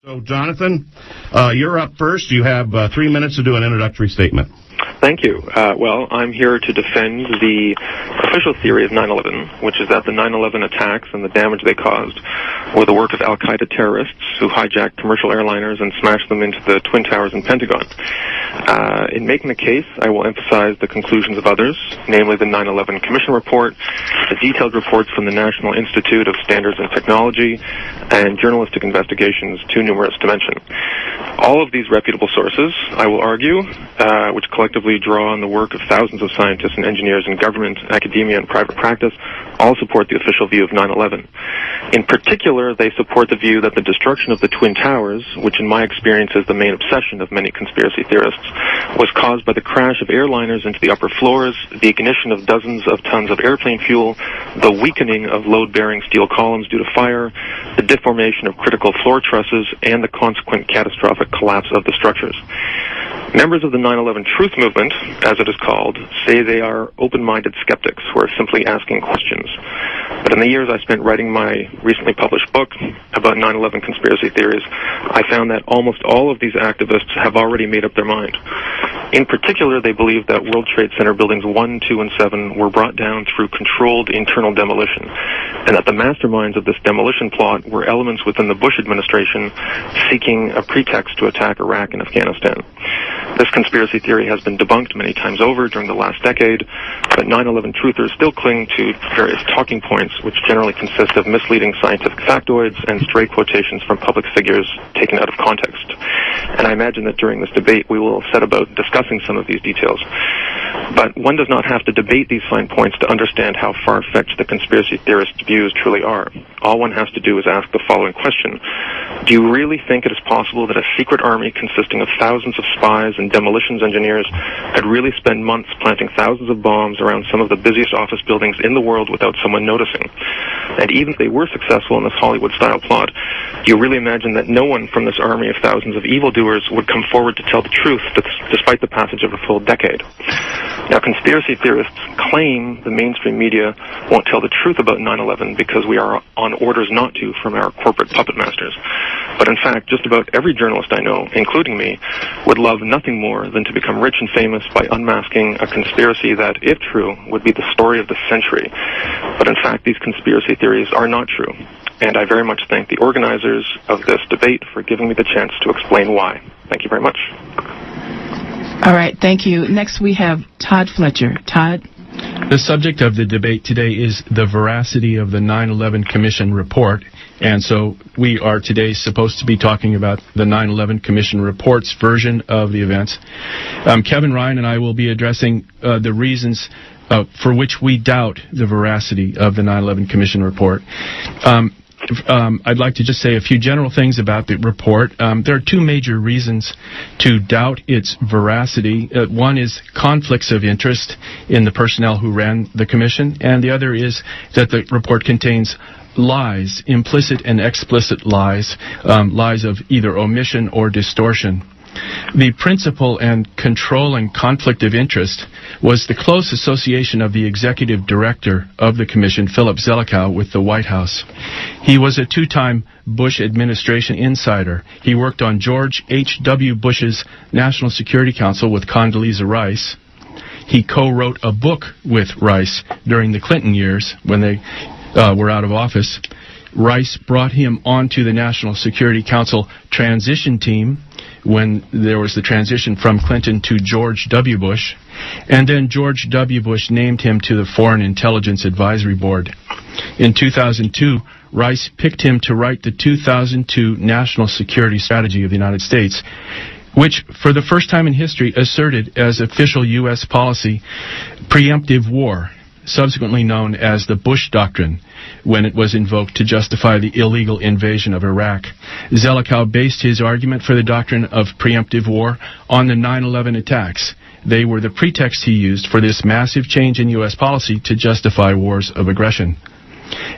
So, Jonathan, you're up first. You have 3 minutes to do an introductory statement. Thank you. Well, I'm here to defend the official theory of 9/11, which is that the 9/11 attacks and the damage they caused were the work of al-Qaeda terrorists who hijacked commercial airliners and smashed them into the Twin Towers and Pentagon. In making the case, I will emphasize the conclusions of others, namely the 9/11 Commission report, the detailed reports from the National Institute of Standards and Technology, and journalistic investigations too numerous to mention. All of these reputable sources, I will argue, which collectively draw on the work of thousands of scientists and engineers in government, academia, and private practice, all support the official view of 9/11. In particular, they support the view that the destruction of the Twin Towers, which in my experience is the main obsession of many conspiracy theorists, was caused by the crash of airliners into the upper floors, the ignition of dozens of tons of airplane fuel, the weakening of load-bearing steel columns due to fire, the deformation of critical floor trusses, and the consequent catastrophic collapse of the structures. Members of the 9/11 Truth Movement, as it is called, say they are open-minded skeptics who are simply asking questions. But in the years I spent writing my recently published book about 9/11 conspiracy theories, I found that almost all of these activists have already made up their mind. In particular, they believe that World Trade Center buildings 1, 2, and 7 were brought down through controlled internal demolition, and that the masterminds of this demolition plot were elements within the Bush administration seeking a pretext to attack Iraq and Afghanistan. This conspiracy theory has been debunked many times over during the last decade, but 9/11 truthers still cling to various talking points, which generally consist of misleading scientific factoids and stray quotations from public figures taken out of context. And I imagine that during this debate we will set about discussing some of these details. But one does not have to debate these fine points to understand how far-fetched the conspiracy theorists' views truly are. All one has to do is ask the following question: do you really think it is possible that a secret army consisting of thousands of spies and demolitions engineers had really spent months planting thousands of bombs around some of the busiest office buildings in the world without someone noticing? And even if they were successful in this Hollywood-style plot, do you really imagine that no one from this army of thousands of evildoers would come forward to tell the truth despite the passage of a full decade? Now, conspiracy theorists claim the mainstream media won't tell the truth about 9/11 because we are on orders not to from our corporate puppet masters. But in fact, just about every journalist I know, including me, would love nothing more than to become rich and famous by unmasking a conspiracy that, if true, would be the story of the century. But in fact, these conspiracy theories are not true. And I very much thank the organizers of this debate for giving me the chance to explain why. Thank you very much. All right, thank you. Next we have Todd Fletcher. Todd? The subject of the debate today is the veracity of the 9/11 Commission report. And so we are today supposed to be talking about the 9/11 Commission report's version of the events. Kevin Ryan and I will be addressing the reasons for which we doubt the veracity of the 9/11 Commission report. I'd like to just say a few general things about the report. There are two major reasons to doubt its veracity. One is conflicts of interest in the personnel who ran the commission, and the other is that the report contains lies, implicit and explicit lies, lies of either omission or distortion. The principal and controlling conflict of interest was the close association of the executive director of the commission, Philip Zelikow, with the White House. He was a two-time Bush administration insider. He worked on George H.W. Bush's National Security Council with Condoleezza Rice. He co-wrote a book with Rice during the Clinton years when they were out of office. Rice brought him onto the National Security Council transition team when there was the transition from Clinton to George W. Bush, and then George W. Bush named him to the Foreign Intelligence Advisory Board. In 2002, Rice picked him to write the 2002 National Security Strategy of the United States, which, for the first time in history, asserted as official U.S. policy preemptive war, subsequently known as the Bush Doctrine, when it was invoked to justify the illegal invasion of Iraq. Zelikow based his argument for the doctrine of preemptive war on the 9/11 attacks. They were the pretext he used for this massive change in U.S. policy to justify wars of aggression.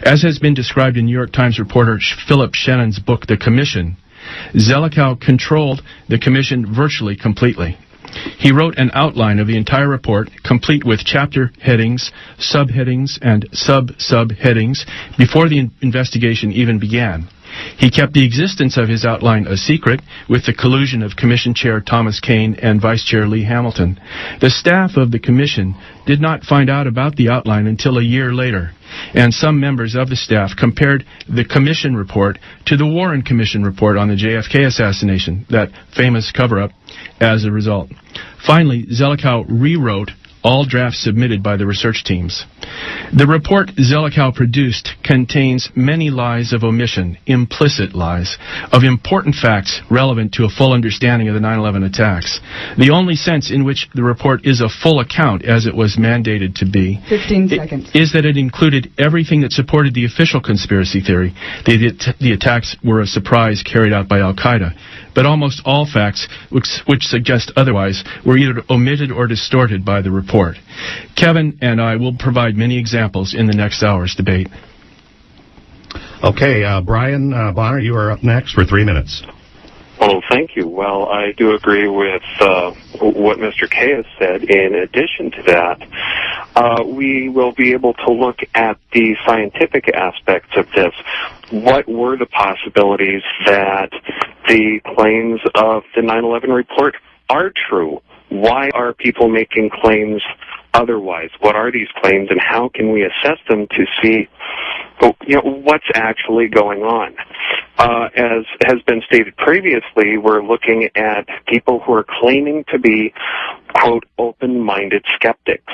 As has been described in New York Times reporter Philip Shannon's book, The Commission, Zelikow controlled the commission virtually completely. He wrote an outline of the entire report, complete with chapter headings, subheadings, and sub-subheadings, before the investigation even began. He kept the existence of his outline a secret with the collusion of Commission Chair Thomas Kane and Vice Chair Lee Hamilton. The staff of the Commission did not find out about the outline until a year later, and some members of the staff compared the Commission report to the Warren Commission report on the JFK assassination, that famous cover-up, as a result. Finally, Zelikow rewrote all drafts submitted by the research teams. The report Zelikow produced contains many lies of omission, implicit lies, of important facts relevant to a full understanding of the 9/11 attacks. The only sense in which the report is a full account, as it was mandated to be, 15 seconds. Is that it included everything that supported the official conspiracy theory. The attacks were a surprise carried out by Al-Qaeda. But almost all facts which suggest otherwise were either omitted or distorted by the report. Kevin and I will provide many examples in the next hour's debate. Okay, Brian Bonner, you are up next for 3 minutes. Oh, thank you. Well, I do agree with what Mr. Kay has said. In addition to that, we will be able to look at the scientific aspects of this. What were the possibilities that the claims of the 9/11 report are true? Why are people making claims otherwise? What are these claims, and how can we assess them to see, what's actually going on? As has been stated previously, we're looking at people who are claiming to be, quote, open-minded skeptics.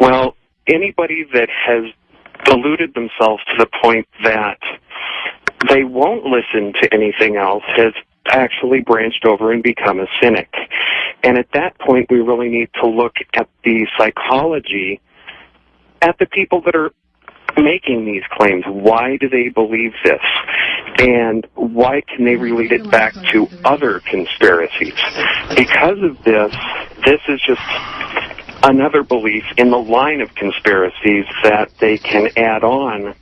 Well, anybody that has deluded themselves to the point that they won't listen to anything else has actually branched over and become a cynic. And at that point, we really need to look at the psychology at the people that are making these claims. Why do they believe this? And why can they relate it back to other conspiracies? Because of this is just another belief in the line of conspiracies that they can add on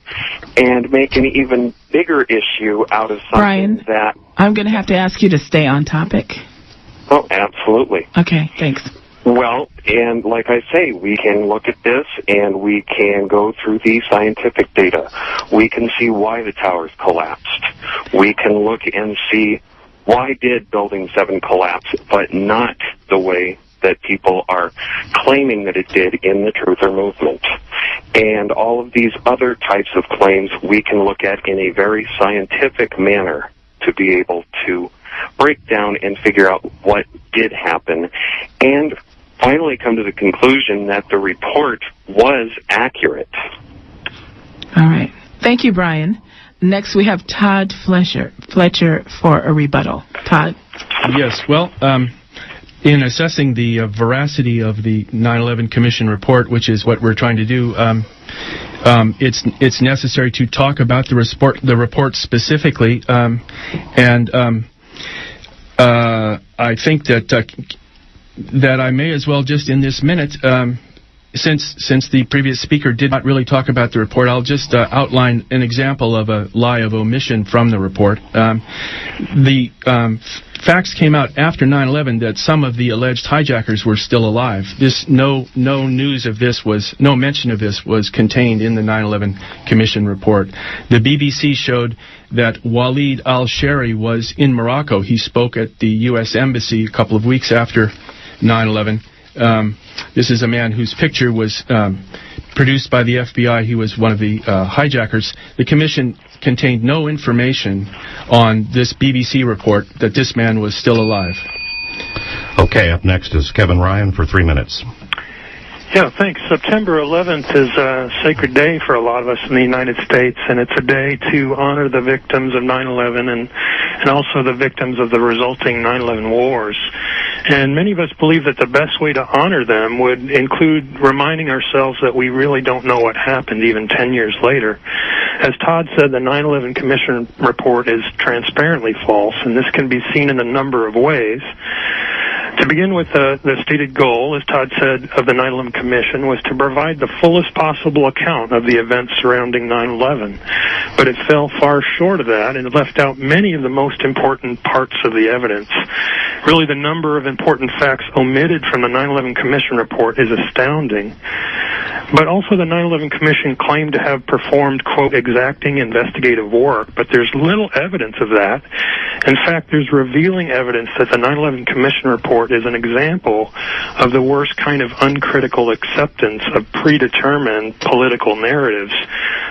and make an even bigger issue out of something. Brian, that... I'm going to have to ask you to stay on topic. Oh, absolutely. Okay, thanks. Well, and like I say, we can look at this and we can go through the scientific data. We can see why the towers collapsed. We can look and see why did Building 7 collapse, but not the way that people are claiming that it did in the Truther movement. And all of these other types of claims we can look at in a very scientific manner to be able to break down and figure out what did happen, and finally come to the conclusion that the report was accurate. All right. Thank you, Brian. Next, we have Todd Fletcher for a rebuttal. Todd? Yes, well, in assessing the veracity of the 9/11 Commission report, which is what we're trying to do, it's necessary to talk about the report specifically, and I think that I may as well just in this minute, since the previous speaker did not really talk about the report, I'll just outline an example of a lie of omission from the report. The facts came out after 9/11 that some of the alleged hijackers were still alive. No mention of this was contained in the 9/11 Commission report. The BBC showed that Walid al-Shari was in Morocco. He spoke at the U.S. Embassy a couple of weeks after 9/11. This is a man whose picture was produced by the FBI. He was one of the hijackers. The commission contained no information on this BBC report that this man was still alive. Okay, up next is Kevin Ryan for 3 minutes. Yeah, thanks. September 11th is a sacred day for a lot of us in the United States, and it's a day to honor the victims of 9/11 and also the victims of the resulting 9/11 wars. And many of us believe that the best way to honor them would include reminding ourselves that we really don't know what happened even 10 years later. As Todd said, the 9/11 Commission report is transparently false, and this can be seen in a number of ways. To begin with, the stated goal, as Todd said, of the 9/11 Commission was to provide the fullest possible account of the events surrounding 9/11. But it fell far short of that, and it left out many of the most important parts of the evidence. Really, the number of important facts omitted from the 9/11 Commission report is astounding. But also the 9/11 Commission claimed to have performed, quote, exacting investigative work, but there's little evidence of that. In fact, there's revealing evidence that the 9/11 Commission report is an example of the worst kind of uncritical acceptance of predetermined political narratives.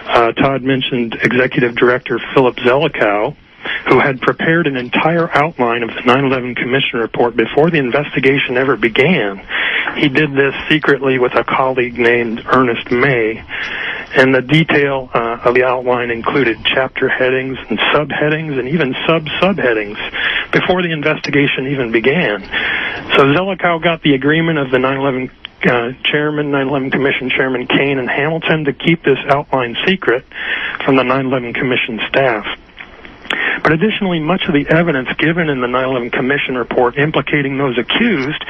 Todd mentioned Executive Director Philip Zelikow, who had prepared an entire outline of the 9/11 Commission report before the investigation ever began. He did this secretly with a colleague named Ernest May, and the detail of the outline included chapter headings and subheadings and even subheadings before the investigation even began. So Zelikow got the agreement of the 9/11 Commission Chairman Kane and Hamilton to keep this outline secret from the 9/11 Commission staff. But additionally, much of the evidence given in the 9/11 Commission report implicating those accused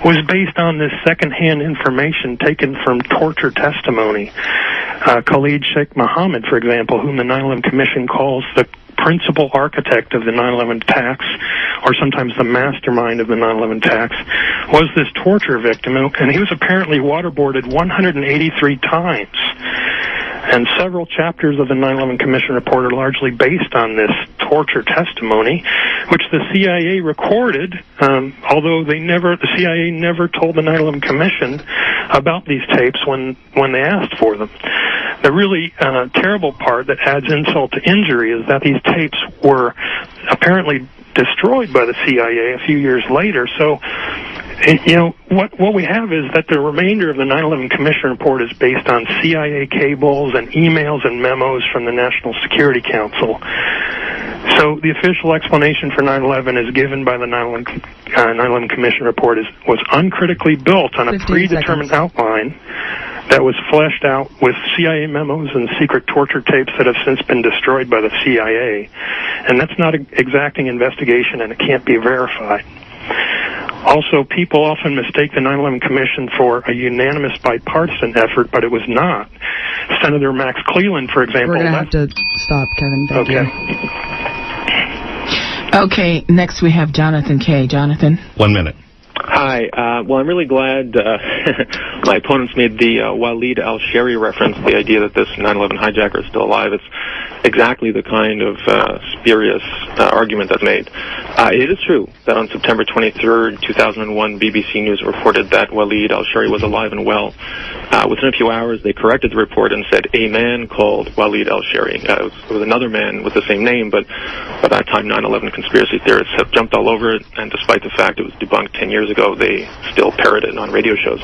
was based on this secondhand information taken from torture testimony. Khalid Sheikh Mohammed, for example, whom the 9/11 Commission calls the principal architect of the 9/11 attacks, or sometimes the mastermind of the 9/11 attacks, was this torture victim, and he was apparently waterboarded 183 times. And several chapters of the 9/11 Commission report are largely based on this torture testimony, which the CIA recorded, although the CIA never told the 9/11 Commission about these tapes when they asked for them. The really terrible part that adds insult to injury is that these tapes were apparently destroyed by the CIA a few years later. So, what we have is that the remainder of the 9/11 Commission report is based on CIA cables and emails and memos from the National Security Council. So the official explanation for 9/11 as given by the 9/11 Commission report was uncritically built on a predetermined outline that was fleshed out with CIA memos and secret torture tapes that have since been destroyed by the CIA. And that's not an exacting investigation, and it can't be verified. Also, people often mistake the 9/11 Commission for a unanimous bipartisan effort, but it was not. Senator Max Cleland, for example... We're going to have to stop, Kevin. Thank you. Okay, next we have Jonathan Kay. Jonathan? 1 minute. Hi. Well, I'm really glad my opponents made the Waleed al-Shari reference, the idea that this 9/11 hijacker is still alive. It's exactly the kind of spurious argument that's made. It is true that on September 23rd, 2001, BBC News reported that Waleed al-Shari was alive and well. Within a few hours, they corrected the report and said a man called Waleed al-Shari. It was another man with the same name, but by that time, 9/11 conspiracy theorists have jumped all over it, and despite the fact it was debunked 10 years ago, they still parrot it on radio shows.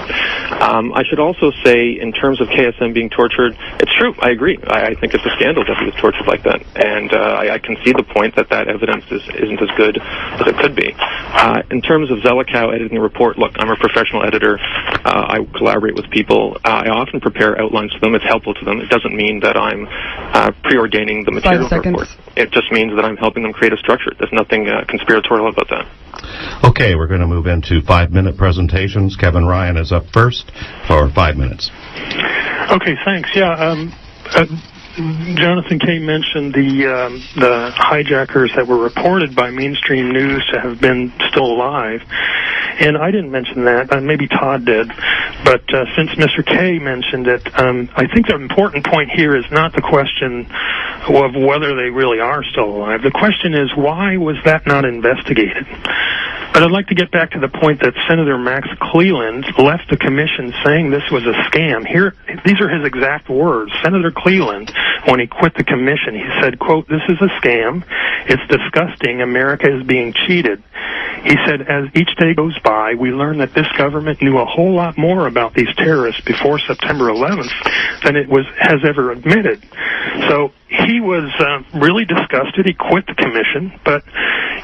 I should also say, in terms of KSM being tortured, it's true. I agree. I think it's a scandal that he was tortured like that, and I concede the point that evidence isn't as good as it could be. In terms of Zelikow editing a report, look, I'm a professional editor. I collaborate with people. I often prepare outlines for them. It's helpful to them. It doesn't mean that I'm preordaining the material of the report. It just means that I'm helping them create a structure. There's nothing conspiratorial about that. Okay, we're going to move into 5-minute presentations. Kevin Ryan is up first for 5 minutes. Okay, thanks. Yeah, Jonathan Kay mentioned the hijackers that were reported by mainstream news to have been still alive, and I didn't mention that. Maybe Todd did, but since Mr. Kay mentioned it, I think the important point here is not the question of whether they really are still alive. The question is, why was that not investigated? But I'd like to get back to the point that Senator Max Cleland left the commission saying this was a scam. These are his exact words. Senator Cleland, when he quit the commission, he said, quote, "This is a scam. It's disgusting. America is being cheated." He said, "As each day goes by, we learn that this government knew a whole lot more about these terrorists before September 11th than it has ever admitted." So he was really disgusted. He quit the commission. But,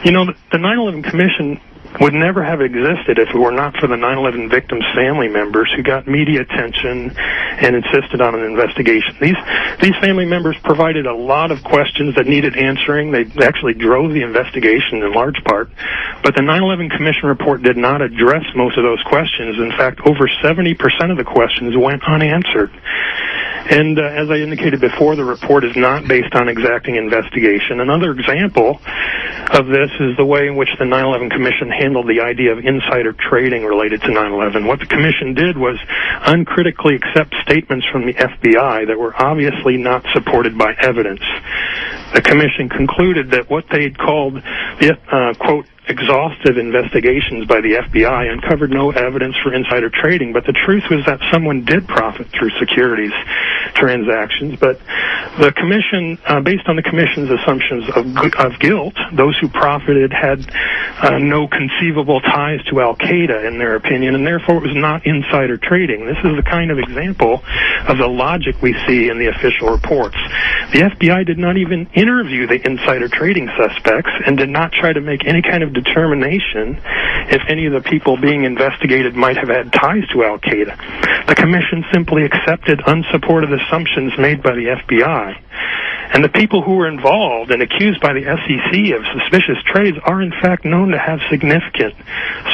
the 9/11 Commission would never have existed if it were not for the 9/11 victims' family members who got media attention and insisted on an investigation. These family members provided a lot of questions that needed answering. They actually drove the investigation in large part. But the 9/11 Commission report did not address most of those questions. In fact, over 70% of the questions went unanswered. And as I indicated before, the report is not based on exacting investigation. Another example of this is the way in which the 9/11 Commission handled the idea of insider trading related to 9/11. What the Commission did was uncritically accept statements from the FBI that were obviously not supported by evidence. The Commission concluded that what they had called the, quote, exhaustive investigations by the FBI uncovered no evidence for insider trading, but the truth was that someone did profit through securities transactions. But the Commission, based on the Commission's assumptions of guilt, those who profited had no conceivable ties to Al-Qaeda, in their opinion, and therefore it was not insider trading. This is the kind of example of the logic we see in the official reports. The FBI did not even interview the insider trading suspects and did not try to make any kind of determination if any of the people being investigated might have had ties to Al-Qaeda. The Commission simply accepted unsupported assumptions made by the FBI. And the people who were involved and accused by the SEC of suspicious trades are in fact known to have significant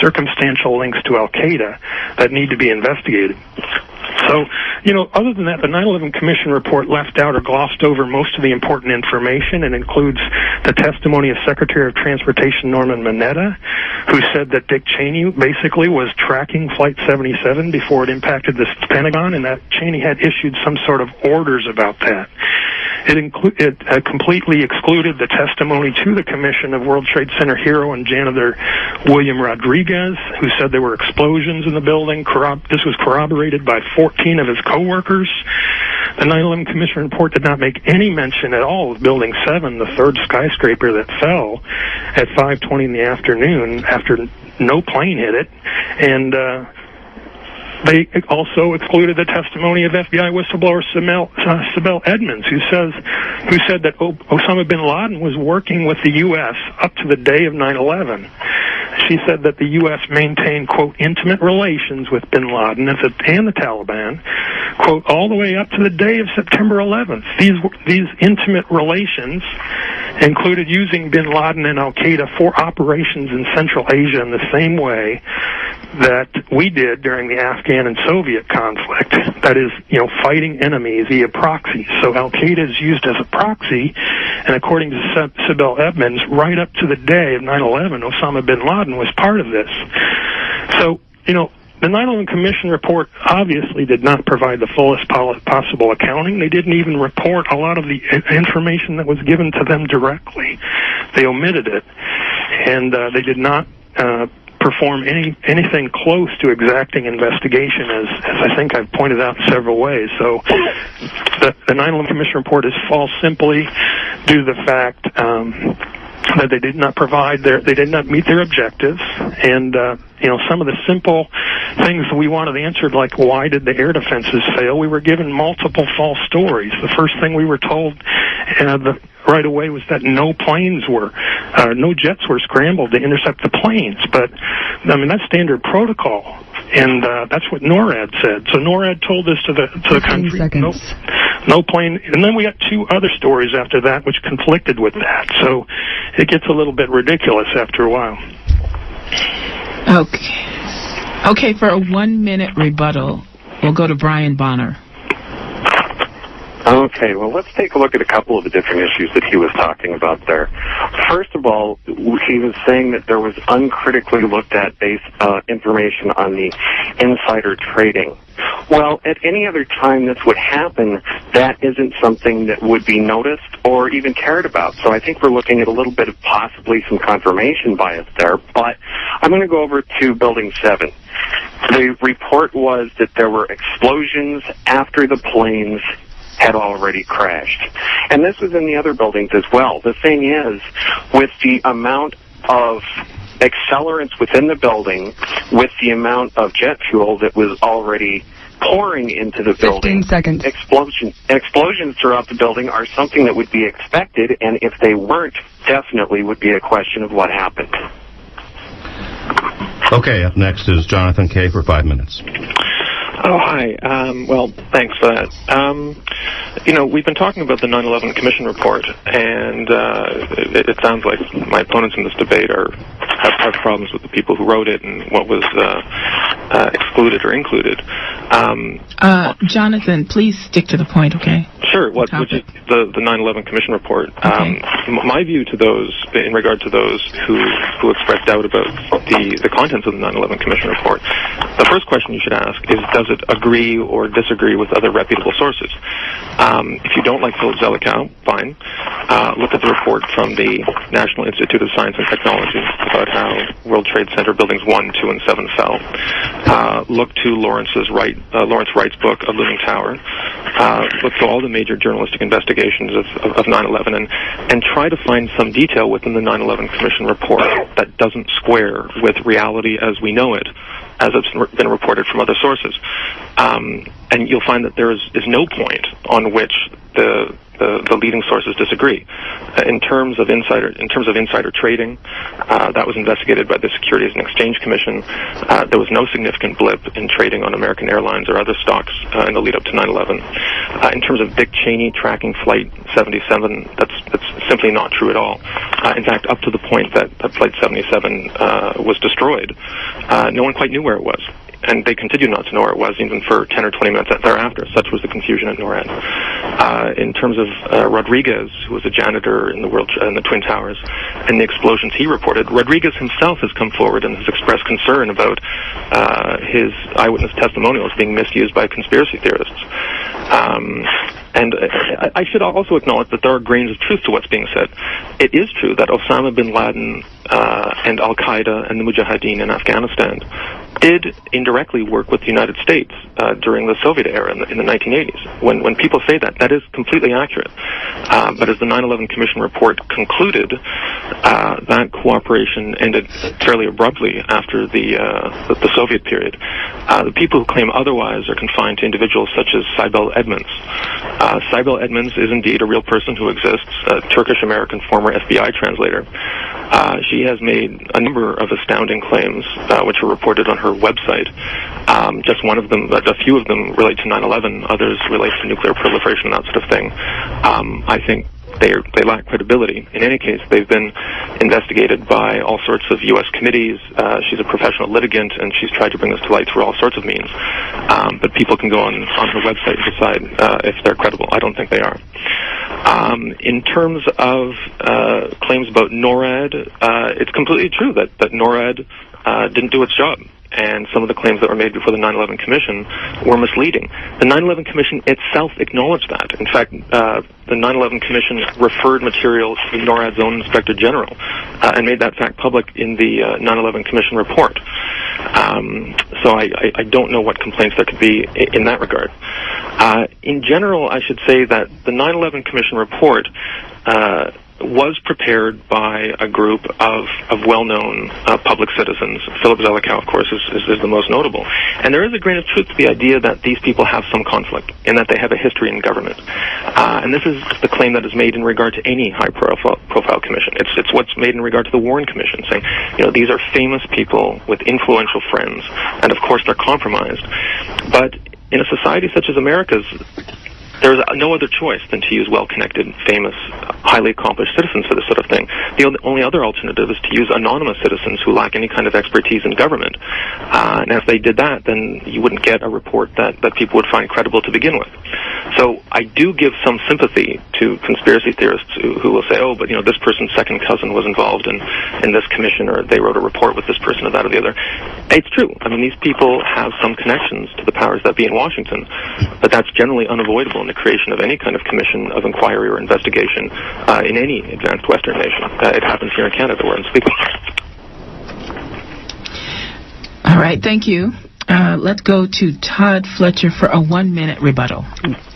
circumstantial links to Al-Qaeda that need to be investigated. So, other than that, the 9/11 Commission report left out or glossed over most of the important information and includes the testimony of Secretary of Transportation Norman Mineta, who said that Dick Cheney basically was tracking Flight 77 before it impacted the Pentagon, and that Cheney had issued some sort of orders about that. It completely excluded the testimony to the Commission of World Trade Center hero and janitor William Rodriguez, who said there were explosions in the building. This was corroborated by 14 of his co-workers. The 9/11 Commission report did not make any mention at all of Building 7, the third skyscraper that fell at 5:20 in the afternoon after no plane hit it. And they also excluded the testimony of FBI whistleblower Sibel Edmonds, who said that Osama bin Laden was working with the U.S. up to the day of 9/11. She said that the U.S. maintained, quote, intimate relations with bin Laden and the Taliban, quote, all the way up to the day of September 11th. These intimate relations included using bin Laden and Al-Qaeda for operations in Central Asia in the same way that we did during the Afghan and Soviet conflict. That is, fighting enemies via proxies. So Al-Qaeda is used as a proxy, and according to Sibel Edmonds, right up to the day of 9/11, Osama bin Laden was part of this. So, the 9/11 Commission report obviously did not provide the fullest possible accounting. They didn't even report a lot of the information that was given to them directly. They omitted it, and they did not perform anything close to exacting investigation, as I think I've pointed out in several ways. So the 9/11 Commission report is false simply due to the fact that they did not meet their objectives, and some of the simple things that we wanted answered, like why did the air defenses fail, we were given multiple false stories. The first thing we were told right away was that no jets were scrambled to intercept the planes. But that's standard protocol, and that's what NORAD said. So NORAD told this to the country. No plane, and then we got two other stories after that which conflicted with that. So it gets a little bit ridiculous after a while. Okay, for a 1-minute rebuttal, we'll go to Brian Bonner. Okay, well, let's take a look at a couple of the different issues that he was talking about there. First of all, he was saying that there was uncritically looked at information on the insider trading. Well, at any other time this would happen, that isn't something that would be noticed or even cared about. So I think we're looking at a little bit of possibly some confirmation bias there. But I'm going to go over to Building 7. The report was that there were explosions after the planes had already crashed. And this was in the other buildings as well. The thing is, with the amount of accelerants within the building, with the amount of jet fuel that was already pouring into the building, 15 seconds. Explosions throughout the building are something that would be expected, and if they weren't, definitely would be a question of what happened. Okay, up next is Jonathan Kay for 5 minutes. Oh, hi. Well, thanks for that. We've been talking about the 9/11 Commission report, and it sounds like my opponents in this debate have problems with the people who wrote it and what was excluded or included. Jonathan, please stick to the point, okay? Sure. Which is the 9/11 Commission report. Okay. My view to those, in regard to those who express doubt about the contents of the 9/11 Commission report, the first question you should ask is, does it agree or disagree with other reputable sources? If you don't like Philip Zelikow, fine. Look at the report from the National Institute of Science and Technology about how World Trade Center buildings 1, 2, and 7 fell. Look to Lawrence Wright's book, A Looming Tower. Look to all the major journalistic investigations of 9/11 and try to find some detail within the 9/11 Commission report that doesn't square with reality as we know it, as it's been reported from other sources. And you'll find that there is no point on which the leading sources disagree. In terms of insider trading, that was investigated by the Securities and Exchange Commission. There was no significant blip in trading on American Airlines or other stocks in the lead up to 9/11. In terms of Dick Cheney tracking Flight 77, that's simply not true at all. In fact, up to the point that Flight 77 was destroyed, no one quite knew where it was. And they continued not to know where it was, even for 10 or 20 minutes thereafter. Such was the confusion at NORAD. In terms of Rodriguez, who was a janitor in the Twin Towers, and the explosions he reported, Rodriguez himself has come forward and has expressed concern about his eyewitness testimonials being misused by conspiracy theorists. And I should also acknowledge that there are grains of truth to what's being said. It is true that Osama bin Laden and Al-Qaeda and the Mujahideen in Afghanistan did indirectly work with the United States during the Soviet era in the 1980s. When people say that, that is completely accurate. But as the 9/11 Commission report concluded, that cooperation ended fairly abruptly after the Soviet period. The people who claim otherwise are confined to individuals such as Sibel Edmonds. Sibel Edmonds is indeed a real person who exists, a Turkish-American former FBI translator. She has made a number of astounding claims, which are reported on her website. Just one of them, a few of them relate to 9/11. Others relate to nuclear proliferation and that sort of thing. I think they lack credibility. In any case, they've been investigated by all sorts of U.S. committees. She's a professional litigant, and she's tried to bring this to light through all sorts of means. But people can go on her website and decide if they're credible. I don't think they are. In terms of claims about NORAD, it's completely true that NORAD didn't do its job. And some of the claims that were made before the 9/11 Commission were misleading. The 9/11 Commission itself acknowledged that. In fact, the 9/11 Commission referred material to NORAD's own Inspector General and made that fact public in the 9/11 Commission report. So I don't know what complaints there could be in that regard. In general, I should say that the 9/11 Commission report was prepared by a group of well-known public citizens. Philip Zelikow, of course, is the most notable. And there is a grain of truth to the idea that these people have some conflict and that they have a history in government. And this is the claim that is made in regard to any high-profile commission. It's what's made in regard to the Warren Commission, saying, these are famous people with influential friends, and of course they're compromised. But in a society such as America's, there's no other choice than to use well-connected, famous, highly accomplished citizens for this sort of thing. The only other alternative is to use anonymous citizens who lack any kind of expertise in government. And if they did that, then you wouldn't get a report that people would find credible to begin with. So I do give some sympathy to conspiracy theorists who will say, but this person's second cousin was involved in this commission, or they wrote a report with this person or that or the other. It's true. I mean, these people have some connections to the powers that be in Washington, but that's generally unavoidable in the creation of any kind of commission of inquiry or investigation in any advanced Western nation. It happens here in Canada, where I'm speaking. All right, thank you. Let's go to Todd Fletcher for a 1-minute rebuttal.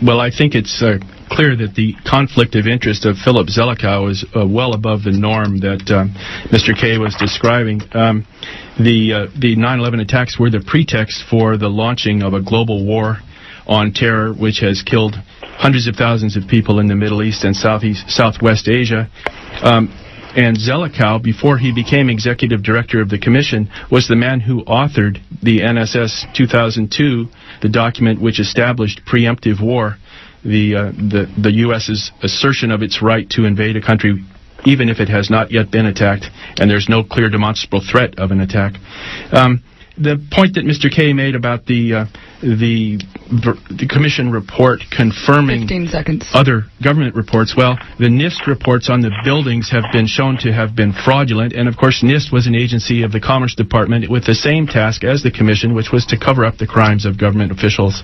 Well, I think it's clear that the conflict of interest of Philip Zelikow is well above the norm that Mr. Kay was describing. The 9/11 attacks were the pretext for the launching of a global war on terror, which has killed hundreds of thousands of people in the Middle East and Southwest Asia. And Zelikow, before he became executive director of the commission, was the man who authored the NSS 2002, the document which established preemptive war, the U.S.'s assertion of its right to invade a country even if it has not yet been attacked, and there's no clear demonstrable threat of an attack. the point that Mr. Kay made about the commission report confirming 15 seconds. other government reports, well, the NIST reports on the buildings have been shown to have been fraudulent, and of course NIST was an agency of the Commerce Department with the same task as the commission, which was to cover up the crimes of government officials.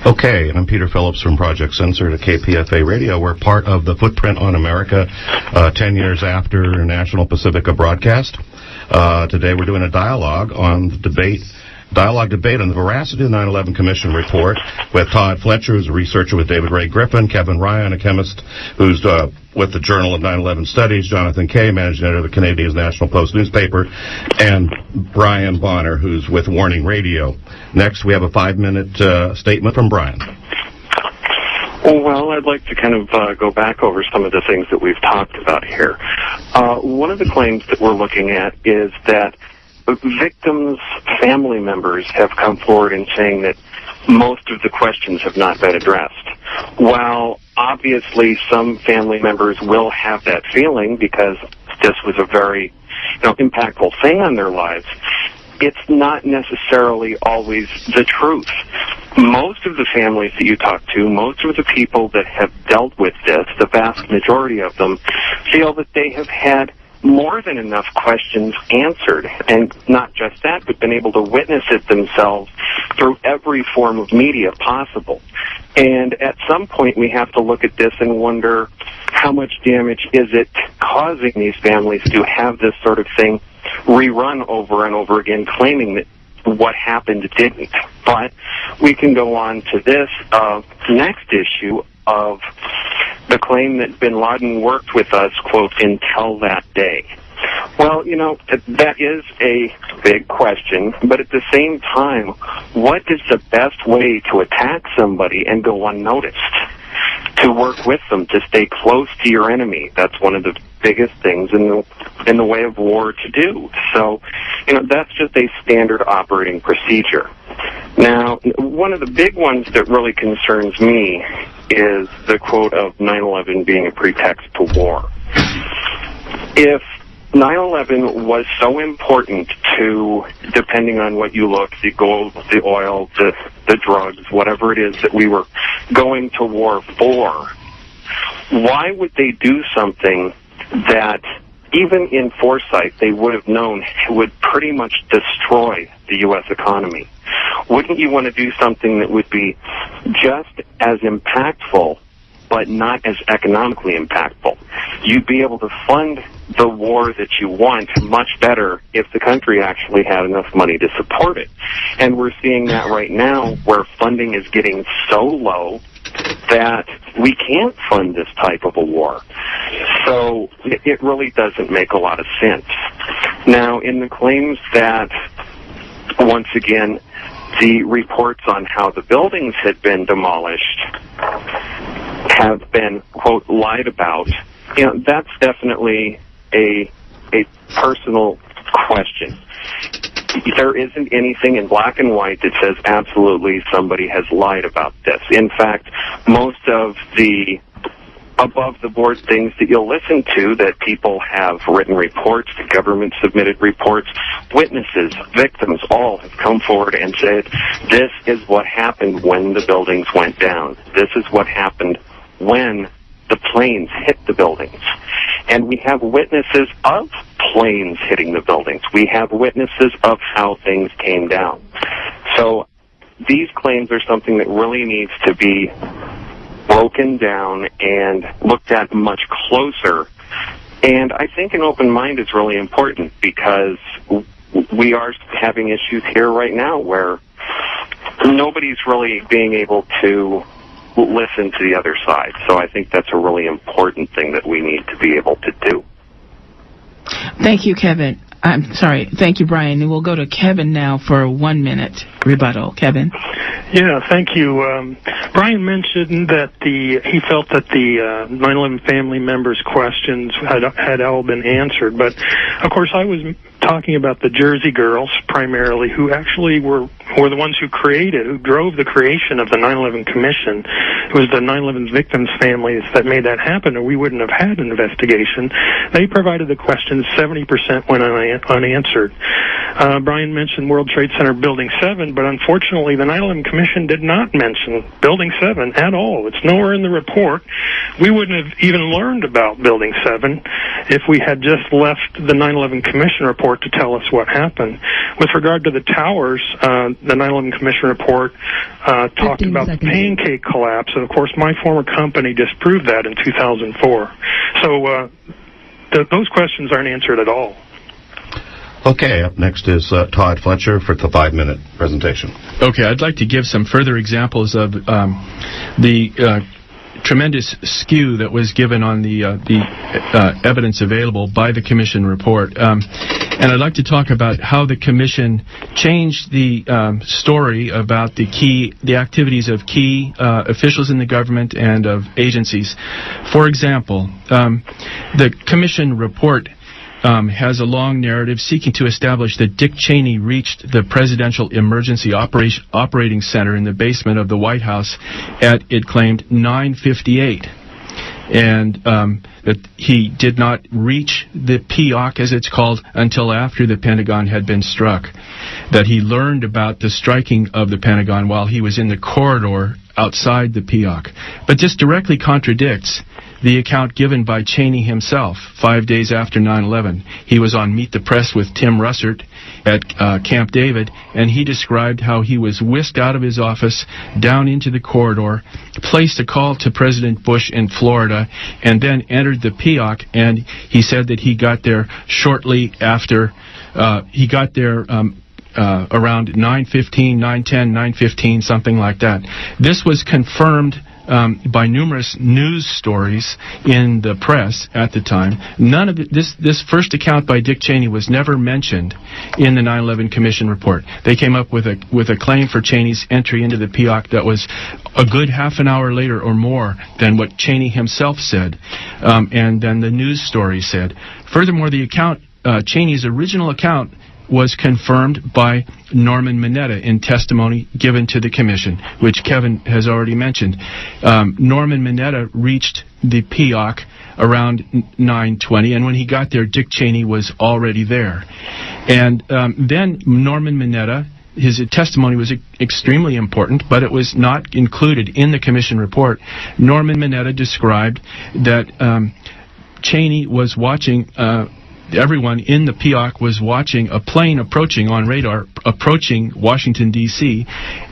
Okay, and I'm Peter Phillips from Project Censor to KPFA Radio. We're part of the Footprint on America 10 years after National Pacifica broadcast. Today we're doing a dialogue on the debate on the veracity of the 9/11 Commission report with Todd Fletcher, who's a researcher with David Ray Griffin, Kevin Ryan, a chemist who's with the Journal of 9/11 Studies, Jonathan Kay, managing editor of the Canadian National Post newspaper, and Brian Bonner, who's with Warning Radio. Next, we have a 5-minute statement from Brian. Well, I'd like to kind of go back over some of the things that we've talked about here. One of the claims that we're looking at is that victims' family members have come forward in saying that most of the questions have not been addressed. While obviously some family members will have that feeling because this was a very impactful thing on their lives, it's not necessarily always the truth. Most of the families that you talk to, most of the people that have dealt with this, the vast majority of them, feel that they have had more than enough questions answered, and not just that, but been able to witness it themselves through every form of media possible. And at some point we have to look at this and wonder how much damage is it causing these families to have this sort of thing rerun over and over again, claiming that what happened didn't. But we can go on to this next issue of the claim that bin Laden worked with us, quote, until that day. Well, that is a big question, but at the same time, what is the best way to attack somebody and go unnoticed? To work with them, to stay close to your enemy. That's one of the biggest things in the way of war to do. So, that's just a standard operating procedure. Now, one of the big ones that really concerns me is the quote of 9/11 being a pretext to war. If 9/11 was so important to, depending on what you look, the gold, the oil, the drugs, whatever it is that we were going to war for, why would they do something that, even in foresight, they would have known would pretty much destroy the U.S. economy? Wouldn't you want to do something that would be just as impactful, but not as economically impactful? You'd be able to fund the war that you want much better if the country actually had enough money to support it. And we're seeing that right now, where funding is getting so low that we can't fund this type of a war. So it really doesn't make a lot of sense. Now, in the claims that, once again, the reports on how the buildings had been demolished have been, quote, lied about, that's definitely a personal question. There isn't anything in black and white that says absolutely somebody has lied about this. In fact, most of the above-the-board things that you'll listen to, that people have written reports, the government submitted reports, witnesses, victims, all have come forward and said, this is what happened when the buildings went down. This is what happened when the planes hit the buildings. And we have witnesses of planes hitting the buildings. We have witnesses of how things came down. So these claims are something that really needs to be broken down and looked at much closer. And I think an open mind is really important, because we are having issues here right now where nobody's really being able to listen to the other side. So I think that's a really important thing that we need to be able to do. Thank you, Kevin. I'm sorry. Thank you, Brian. And we'll go to Kevin now for a 1-minute rebuttal. Kevin? Yeah, thank you. Brian mentioned that he felt that the 9/11 family members' questions had all been answered. But, of course, I was talking about the Jersey girls primarily, who actually were the ones who drove the creation of the 9/11 Commission. It was the 9/11 victims' families that made that happen, or we wouldn't have had an investigation. They provided the questions. 70% went unanswered. Brian mentioned World Trade Center Building 7, but unfortunately the 9/11 Commission did not mention Building 7 at all. It's nowhere in the report. We wouldn't have even learned about Building 7 if we had just left the 9/11 Commission report to tell us what happened. With regard to the towers, the 9/11 Commission report talked about the pancake collapse, and of course my former company disproved that in 2004. So those questions aren't answered at all. Okay, up next is Todd Fletcher for the 5-minute presentation. Okay, I'd like to give some further examples of the tremendous skew that was given on the evidence available by the Commission report. And I'd like to talk about how the Commission changed the story about the activities of key officials in the government and of agencies. For example, the Commission report has a long narrative seeking to establish that Dick Cheney reached the Presidential Emergency Operating Center in the basement of the White House at, it claimed, 9:58. And that he did not reach the POC, as it's called, until after the Pentagon had been struck. That he learned about the striking of the Pentagon while he was in the corridor outside the POC. But this directly contradicts the account given by Cheney himself 5 days after 9/11. He was on Meet the Press with Tim Russert at Camp David, and he described how he was whisked out of his office, down into the corridor, placed a call to President Bush in Florida, and then entered the POC, and he said that he got there shortly after, around 9:15, 9:10, 9:15, something like that. This was confirmed by numerous news stories in the press at the time. None of this first account by Dick Cheney was never mentioned in the 9/11 Commission report. They came up with a claim for Cheney's entry into the POC that was a good half an hour later or more than what Cheney himself said, and then the news story said. Furthermore, the account, Cheney's original account, was confirmed by Norman Mineta in testimony given to the Commission, which Kevin has already mentioned. Norman Mineta reached the POC around 9:20, and when he got there, Dick Cheney was already there. And then Norman Mineta, his testimony was extremely important, but it was not included in the Commission report. Norman Mineta described that Cheney was watching everyone in the POC was watching a plane approaching on radar, approaching Washington, D.C.,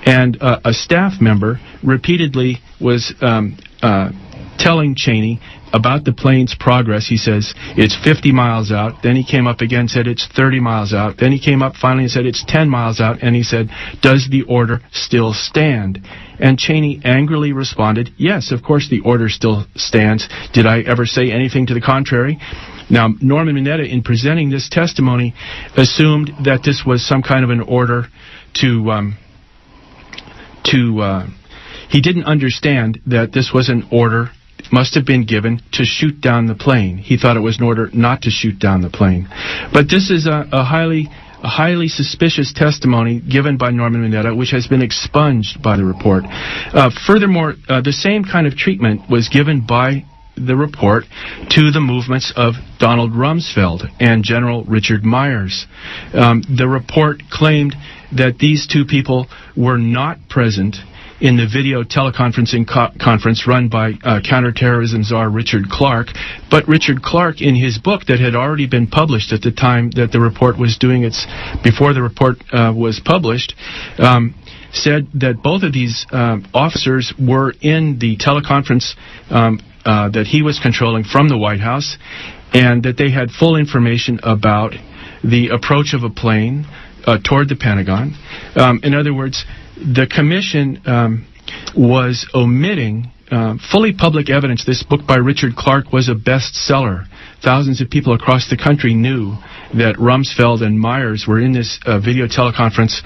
and a staff member repeatedly was telling Cheney about the plane's progress. He says, it's 50 miles out. Then he came up again, said it's 30 miles out. Then he came up finally and said it's 10 miles out. And he said, does the order still stand? And Cheney angrily responded, yes, of course the order still stands. Did I ever say anything to the contrary? Now, Norman Mineta, in presenting this testimony, assumed that this was some kind of an order he didn't understand that this was an order must have been given to shoot down the plane. He thought it was an order not to shoot down the plane. But this is a highly suspicious testimony given by Norman Mineta, which has been expunged by the report. Furthermore, the same kind of treatment was given by the report to the movements of Donald Rumsfeld and General Richard Myers. The report claimed that these two people were not present in the video teleconferencing conference run by counterterrorism czar Richard Clarke, but Richard Clarke, in his book that had already been published at the time that the report was before the report was published, said that both of these officers were in the teleconference that he was controlling from the White House, and that they had full information about the approach of a plane toward the Pentagon. In other words, the Commission was omitting fully public evidence. This book by Richard Clarke was a bestseller. Thousands of people across the country knew that Rumsfeld and Myers were in this video teleconference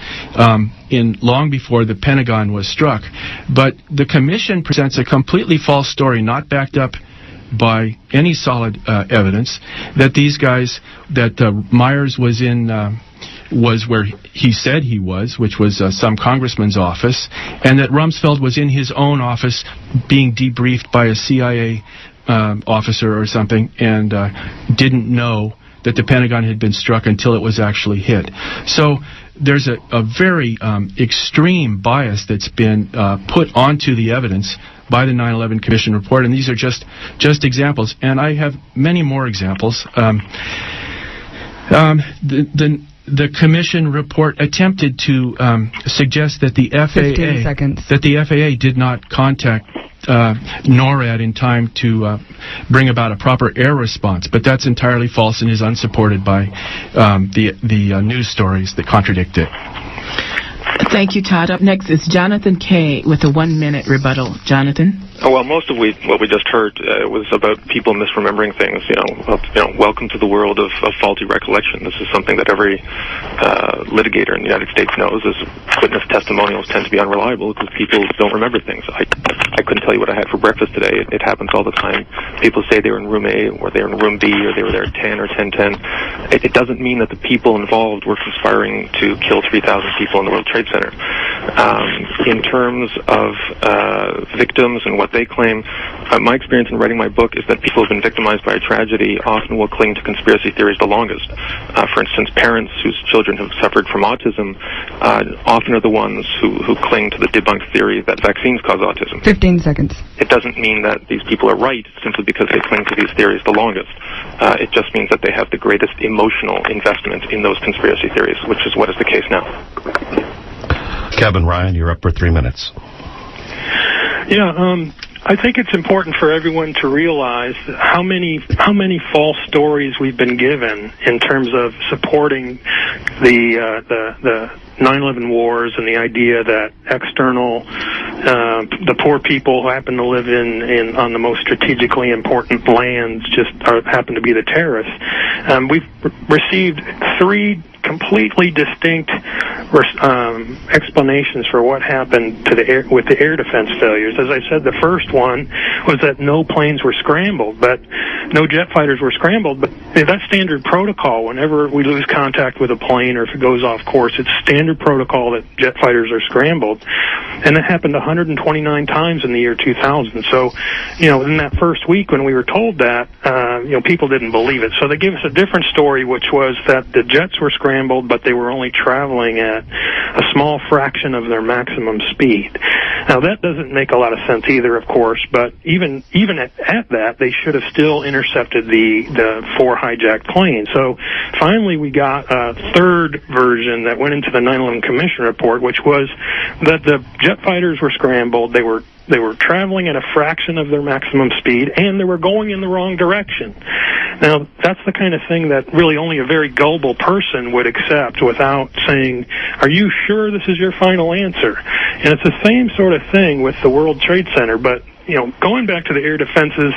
long before the Pentagon was struck. But the Commission presents a completely false story, not backed up by any solid evidence, that these guys, that Myers was was where he said he was, which was some congressman's office, and that Rumsfeld was in his own office being debriefed by a CIA officer or something, and didn't know that the Pentagon had been struck until it was actually hit. So there's a very extreme bias that's been put onto the evidence by the 9/11 Commission report, and these are just examples. And I have many more examples. The Commission report attempted to suggest that the FAA did not contact NORAD in time to bring about a proper air response, but that's entirely false and is unsupported by the news stories that contradict it. Thank you, Todd. Up next is Jonathan Kay with a 1-minute rebuttal. Jonathan? Oh, well, most of what we just heard was about people misremembering things. Welcome to the world of faulty recollection. This is something that every litigator in the United States knows. Is witness testimonials tend to be unreliable because people don't remember things. I couldn't tell you what I had for breakfast today. It happens all the time. People say they were in room A, or they were in room B, or they were there at 10 or 10:10. It doesn't mean that the people involved were conspiring to kill 3,000 people in the World Trade Center. In terms of victims and what they claim, my experience in writing my book is that people who have been victimized by a tragedy often will cling to conspiracy theories the longest. For instance, parents whose children have suffered from autism often are the ones who cling to the debunked theory that vaccines cause autism. 15 seconds. It doesn't mean that these people are right simply because they cling to these theories the longest. It just means that they have the greatest emotional investment in those conspiracy theories, which is what is the case now. Kevin Ryan, you're up for 3 minutes. Yeah, I think it's important for everyone to realize how many false stories we've been given in terms of supporting the 9/11 wars and the idea that external, the poor people who happen to live on the most strategically important lands just happen to be the terrorists. We've received 3 completely distinct explanations for what happened with the air defense failures. As I said, the first one was that no planes were scrambled, but no jet fighters were scrambled. But that's standard protocol. Whenever we lose contact with a plane or if it goes off course, it's standard protocol that jet fighters are scrambled. And that happened 129 times in the year 2000. So, in that first week when we were told that, people didn't believe it. So they gave us a different story, which was that the jets were scrambled, but they were only traveling at a small fraction of their maximum speed. Now, that doesn't make a lot of sense either, of course, but even at that, they should have still intercepted the 4 hijacked planes. So finally, we got a third version that went into the 9/11 Commission report, which was that the jet fighters were scrambled, they were traveling at a fraction of their maximum speed, and they were going in the wrong direction. Now, that's the kind of thing that really only a very gullible person would accept without saying, are you sure this is your final answer? And it's the same sort of thing with the World Trade Center, but going back to the air defenses,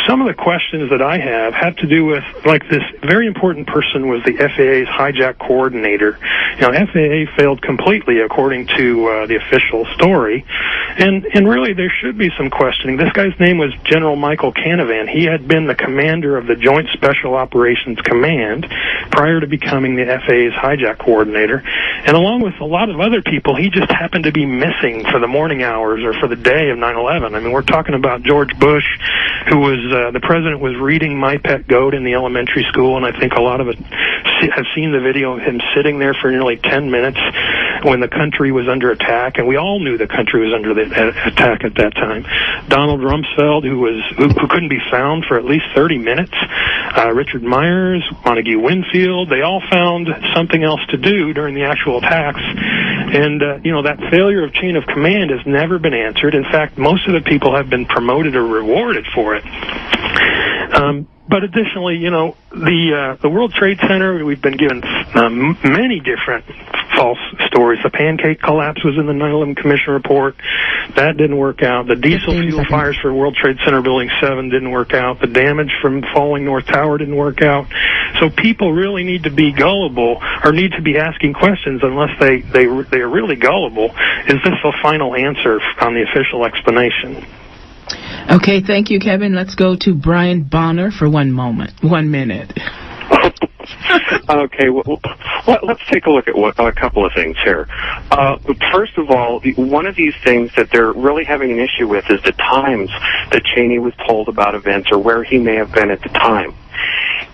some of the questions that I have to do with, like, this very important person was the FAA's hijack coordinator. FAA failed completely according to the official story, and really there should be some questioning. This guy's name was General Michael Canavan. He had been the commander of the Joint Special Operations Command prior to becoming the FAA's hijack coordinator, and along with a lot of other people, he just happened to be missing for the morning hours or for the day of 9/11. I mean, we're talking about George Bush, who was the president was reading My Pet Goat in the elementary school, and I think a lot of us have seen the video of him sitting there for nearly 10 minutes when the country was under attack, and we all knew the country was under the attack at that time. Donald Rumsfeld, who couldn't be found for at least 30 minutes. Richard Myers, Montague Winfield, they all found something else to do during the actual attacks. And, that failure of chain of command has never been answered. In fact, most of the people have been promoted or rewarded for it. But additionally, the World Trade Center, we've been given many different false stories. The pancake collapse was in the 9/11 Commission report. That didn't work out. The diesel fuel fires for World Trade Center Building 7 didn't work out. The damage from falling North Tower didn't work out. So people really need to be gullible, or need to be asking questions unless they are really gullible. Is this the final answer on the official explanation? Okay, thank you, Kevin. Let's go to Brian Bonner for 1 minute. Okay, well, let's take a look at a couple of things here. First of all, one of these things that they're really having an issue with is the times that Cheney was told about events or where he may have been at the time.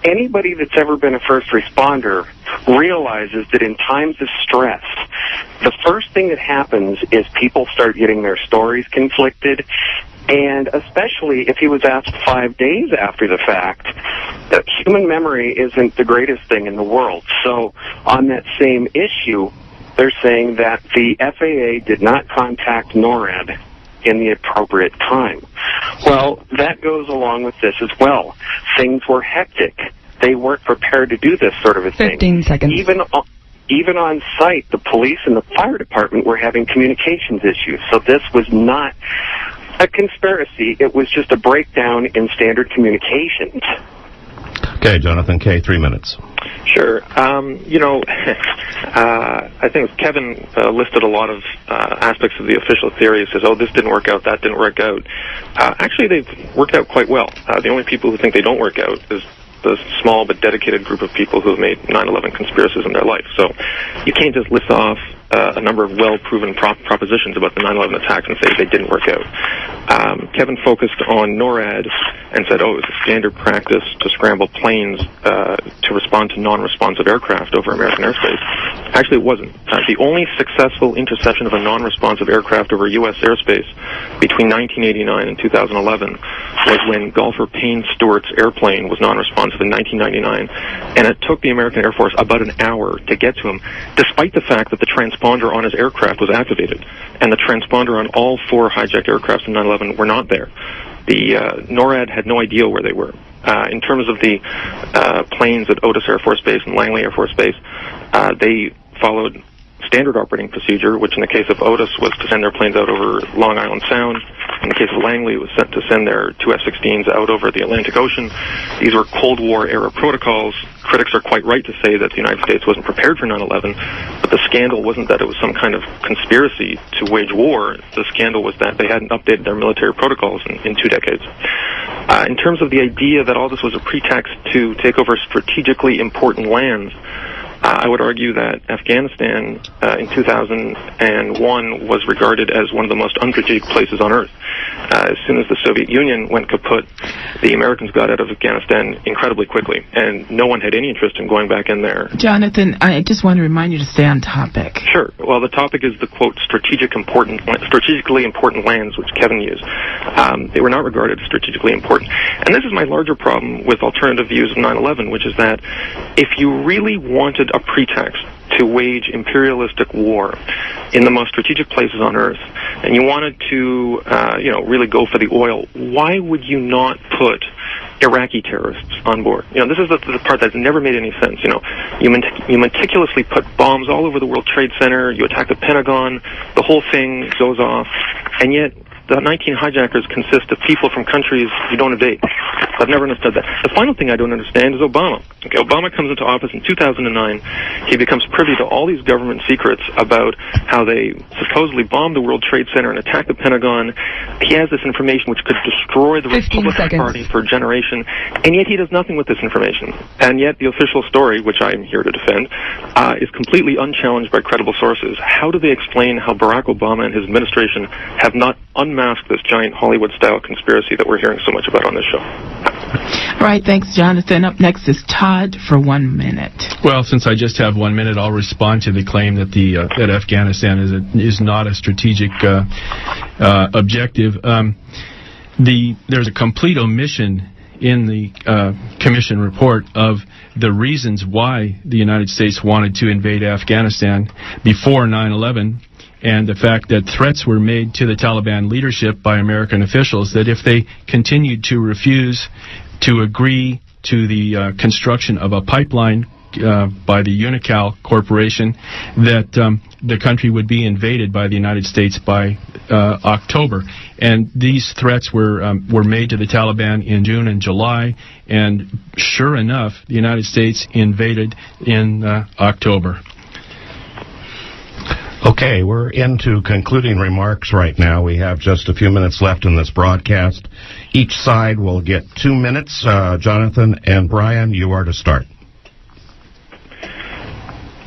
anybody that's ever been a first responder realizes that in times of stress, the first thing that happens is people start getting their stories conflicted, and especially if he was asked 5 days after the fact, that human memory isn't the greatest thing in the world. So on that same issue, they're saying that the FAA did not contact NORAD in the appropriate time. Well, that goes along with this as well. Things were hectic. They weren't prepared to do this sort of a thing. 15 seconds. Even on site, the police and the fire department were having communications issues. So this was not a conspiracy. It was just a breakdown in standard communications. Okay, Jonathan K., 3 minutes. Sure. I think Kevin listed a lot of aspects of the official theory. He says, oh, this didn't work out, that didn't work out. Actually, they've worked out quite well. The only people who think they don't work out is the small but dedicated group of people who have made 9/11 conspiracies in their life. So you can't just list off a number of well-proven propositions about the 9/11 attacks and say they didn't work out. Kevin focused on NORAD and said, oh, it was a standard practice to scramble planes to respond to non-responsive aircraft over American airspace. Actually, it wasn't. The only successful interception of a non-responsive aircraft over U.S. airspace between 1989 and 2011 was when Golfer Payne Stewart's airplane was non-responsive in 1999, and it took the American Air Force about an hour to get to him, despite the fact that the transponder on his aircraft was activated, and the transponder on all 4 hijacked aircraft in 9/11 were not there. The NORAD had no idea where they were. In terms of the planes at Otis Air Force Base and Langley Air Force Base, they followed standard operating procedure, which in the case of Otis was to send their planes out over Long Island Sound. In the case of Langley, it was sent to send their 2 F-16s out over the Atlantic Ocean. These were Cold War era protocols. Critics are quite right to say that the United States wasn't prepared for 9/11, but the scandal wasn't that it was some kind of conspiracy to wage war. The scandal was that they hadn't updated their military protocols in 2 decades. In terms of the idea that all this was a pretext to take over strategically important lands, I would argue that Afghanistan in 2001 was regarded as one of the most unstrategic places on Earth. As soon as the Soviet Union went kaput, the Americans got out of Afghanistan incredibly quickly, and no one had any interest in going back in there. Jonathan, I just want to remind you to stay on topic. Sure. Well, the topic is the, quote, strategically important lands, which Kevin used. They were not regarded as strategically important. And this is my larger problem with alternative views of 9/11, which is that if you really wanted a pretext to wage imperialistic war in the most strategic places on Earth, and you wanted to, really go for the oil, why would you not put Iraqi terrorists on board? This is the part that's never made any sense. You meticulously put bombs all over the World Trade Center, you attack the Pentagon, the whole thing goes off, and yet the 19 hijackers consist of people from countries you don't invade. I've never understood that. The final thing I don't understand is Obama. Okay, Obama comes into office in 2009. He becomes privy to all these government secrets about how they supposedly bombed the World Trade Center and attacked the Pentagon. He has this information which could destroy the Republican Party for a generation, and yet he does nothing with this information. And yet the official story, which I am here to defend, is completely unchallenged by credible sources. How do they explain how Barack Obama and his administration have not unmasked this giant Hollywood-style conspiracy that we're hearing so much about on this show? All right, thanks, Jonathan. Up next is Todd for 1 minute. Well, since I just have 1 minute, I'll respond to the claim that that Afghanistan is not a strategic objective. There's a complete omission in the commission report of the reasons why the United States wanted to invade Afghanistan before 9/11. And the fact that threats were made to the Taliban leadership by American officials that if they continued to refuse to agree to the construction of a pipeline by the Unocal Corporation, that the country would be invaded by the United States by October. And these threats were made to the Taliban in June and July, and sure enough, the United States invaded in October. Okay, we're into concluding remarks right now. We have just a few minutes left in this broadcast. Each side will get 2 minutes. Jonathan and Brian, you are to start.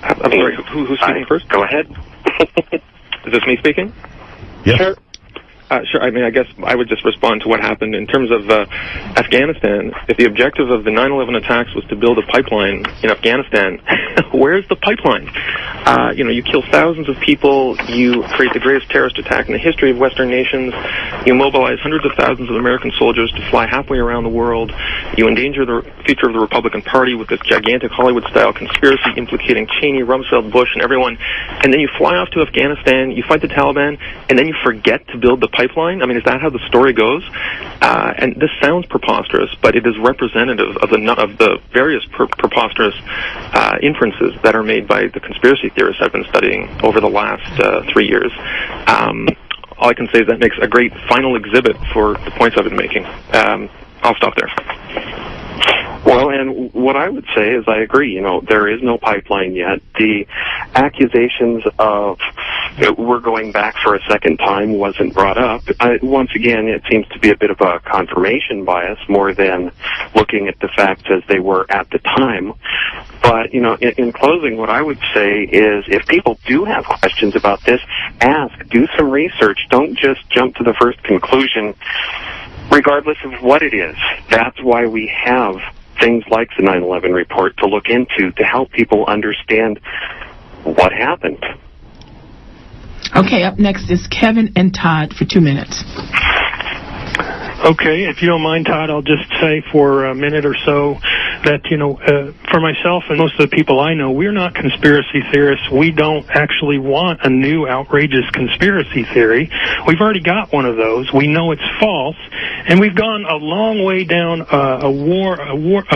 I'm sorry, who's speaking first? Go ahead. Is this me speaking? Yes. Sure. Sure. I mean, I guess I would just respond to what happened in terms of Afghanistan. If the objective of the 9/11 attacks was to build a pipeline in Afghanistan, where's the pipeline? You kill thousands of people. You create the greatest terrorist attack in the history of Western nations. You mobilize hundreds of thousands of American soldiers to fly halfway around the world. You endanger the future of the Republican Party with this gigantic Hollywood-style conspiracy implicating Cheney, Rumsfeld, Bush, and everyone. And then you fly off to Afghanistan. You fight the Taliban, and then you forget to build the pipeline? I mean, is that how the story goes? And this sounds preposterous, but it is representative of the various preposterous inferences that are made by the conspiracy theorists I've been studying over the last 3 years. All I can say is that makes a great final exhibit for the points I've been making. I'll stop there. Well, and what I would say is I agree. There is no pipeline yet. The accusations of we're going back for a second time wasn't brought up. Once again, it seems to be a bit of a confirmation bias more than looking at the facts as they were at the time. But, in closing, what I would say is if people do have questions about this, ask, do some research. Don't just jump to the first conclusion, regardless of what it is. That's why we have things like the 9/11 report to look into to help people understand what happened. Okay, up next is Kevin and Todd for 2 minutes. Okay, if you don't mind, Todd, I'll just say for a minute or so that, for myself and most of the people I know, we're not conspiracy theorists. We don't actually want a new outrageous conspiracy theory. We've already got one of those. We know it's false, and we've gone a long way down a